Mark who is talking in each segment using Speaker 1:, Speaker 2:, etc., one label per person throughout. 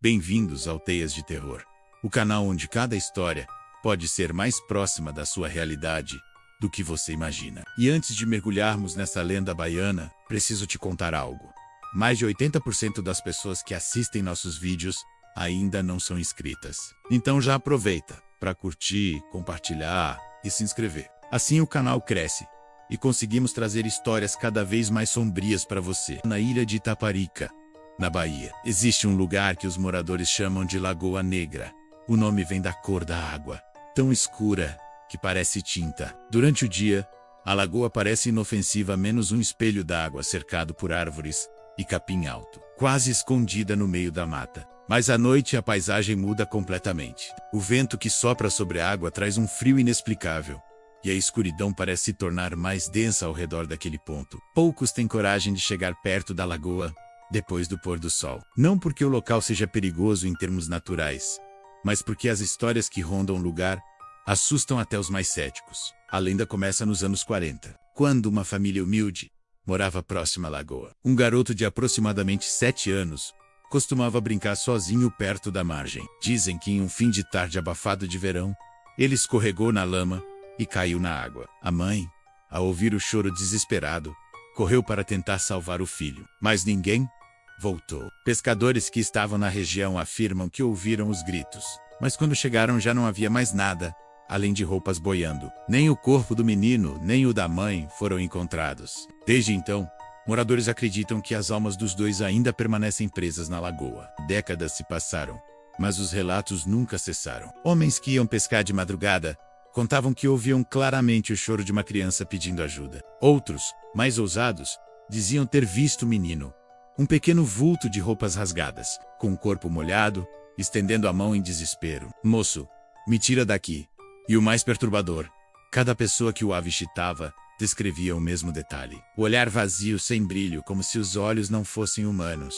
Speaker 1: Bem-vindos ao Teias de Terror, o canal onde cada história pode ser mais próxima da sua realidade do que você imagina. E antes de mergulharmos nessa lenda baiana, preciso te contar algo. Mais de 80% das pessoas que assistem nossos vídeos ainda não são inscritas. Então já aproveita para curtir, compartilhar e se inscrever. Assim o canal cresce e conseguimos trazer histórias cada vez mais sombrias para você. Na ilha de Itaparica, na Bahia, existe um lugar que os moradores chamam de Lagoa Negra. O nome vem da cor da água, tão escura que parece tinta. Durante o dia, a lagoa parece inofensiva, menos um espelho d'água cercado por árvores e capim alto, quase escondida no meio da mata. Mas à noite a paisagem muda completamente. O vento que sopra sobre a água traz um frio inexplicável, e a escuridão parece se tornar mais densa ao redor daquele ponto. Poucos têm coragem de chegar perto da lagoa depois do pôr do sol. Não porque o local seja perigoso em termos naturais, mas porque as histórias que rondam o lugar assustam até os mais céticos. A lenda começa nos anos 40, quando uma família humilde morava próxima à lagoa. Um garoto de aproximadamente 7 anos costumava brincar sozinho perto da margem. Dizem que em um fim de tarde abafado de verão, ele escorregou na lama e caiu na água. A mãe, ao ouvir o choro desesperado, correu para tentar salvar o filho, mas ninguém voltou. Pescadores que estavam na região afirmam que ouviram os gritos, mas quando chegaram já não havia mais nada, além de roupas boiando. Nem o corpo do menino, nem o da mãe foram encontrados. Desde então, moradores acreditam que as almas dos dois ainda permanecem presas na lagoa. Décadas se passaram, mas os relatos nunca cessaram. Homens que iam pescar de madrugada contavam que ouviam claramente o choro de uma criança pedindo ajuda. Outros, mais ousados, diziam ter visto o menino, um pequeno vulto de roupas rasgadas, com o corpo molhado, estendendo a mão em desespero. "Moço, me tira daqui." E o mais perturbador, cada pessoa que o avistava descrevia o mesmo detalhe. O olhar vazio, sem brilho, como se os olhos não fossem humanos,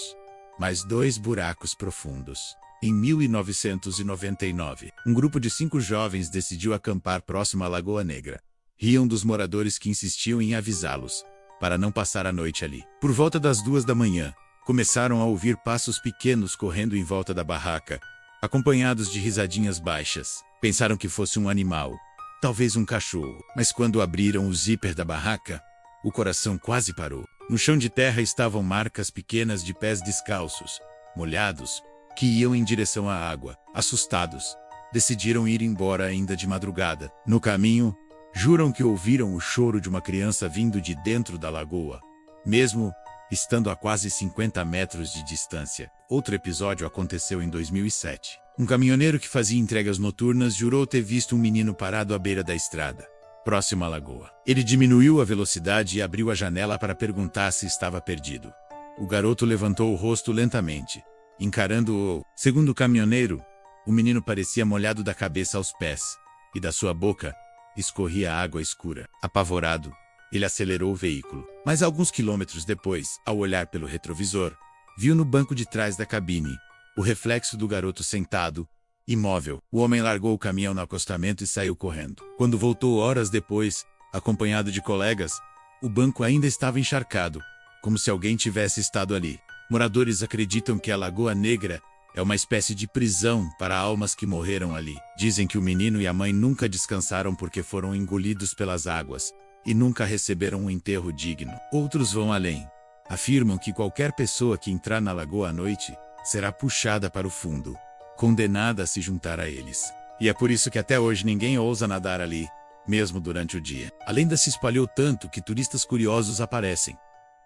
Speaker 1: mas 2 buracos profundos. Em 1999, um grupo de 5 jovens decidiu acampar próximo à Lagoa Negra. Riam dos moradores que insistiam em avisá-los para não passar a noite ali. Por volta das 2 da manhã, começaram a ouvir passos pequenos correndo em volta da barraca, acompanhados de risadinhas baixas. Pensaram que fosse um animal, talvez um cachorro, mas quando abriram o zíper da barraca, o coração quase parou. No chão de terra estavam marcas pequenas de pés descalços, molhados, que iam em direção à água. Assustados, decidiram ir embora ainda de madrugada. No caminho, juram que ouviram o choro de uma criança vindo de dentro da lagoa, mesmo estando a quase 50 metros de distância. Outro episódio aconteceu em 2007. Um caminhoneiro que fazia entregas noturnas jurou ter visto um menino parado à beira da estrada, próximo à lagoa. Ele diminuiu a velocidade e abriu a janela para perguntar se estava perdido. O garoto levantou o rosto lentamente, encarando-o. Segundo o caminhoneiro, o menino parecia molhado da cabeça aos pés, e da sua boca escorria água escura. Apavorado, ele acelerou o veículo. Mas alguns quilômetros depois, ao olhar pelo retrovisor, viu no banco de trás da cabine o reflexo do garoto sentado, imóvel. O homem largou o caminhão no acostamento e saiu correndo. Quando voltou horas depois, acompanhado de colegas, o banco ainda estava encharcado, como se alguém tivesse estado ali. Moradores acreditam que a Lagoa Negra é uma espécie de prisão para almas que morreram ali. Dizem que o menino e a mãe nunca descansaram porque foram engolidos pelas águas e nunca receberam um enterro digno. Outros vão além. Afirmam que qualquer pessoa que entrar na lagoa à noite será puxada para o fundo, condenada a se juntar a eles. E é por isso que até hoje ninguém ousa nadar ali, mesmo durante o dia. A lenda se espalhou tanto que turistas curiosos aparecem,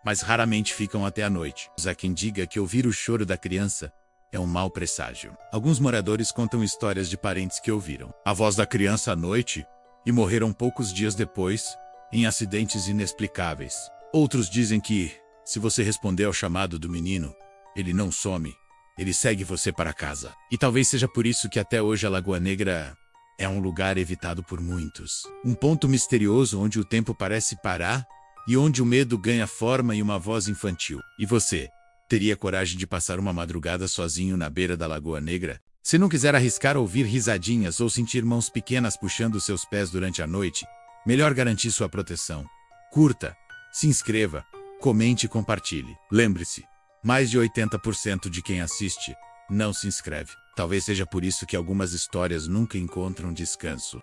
Speaker 1: mas raramente ficam até a noite. Há quem diga que ouvir o choro da criança é um mau presságio. Alguns moradores contam histórias de parentes que ouviram a voz da criança à noite e morreram poucos dias depois, em acidentes inexplicáveis. Outros dizem que, se você responder ao chamado do menino, ele não some, ele segue você para casa. E talvez seja por isso que até hoje a Lagoa Negra é um lugar evitado por muitos. Um ponto misterioso onde o tempo parece parar e onde o medo ganha forma e uma voz infantil. E você, teria coragem de passar uma madrugada sozinho na beira da Lagoa Negra? Se não quiser arriscar ouvir risadinhas ou sentir mãos pequenas puxando seus pés durante a noite, melhor garantir sua proteção. Curta, se inscreva, comente e compartilhe. Lembre-se, mais de 80% de quem assiste não se inscreve. Talvez seja por isso que algumas histórias nunca encontram descanso.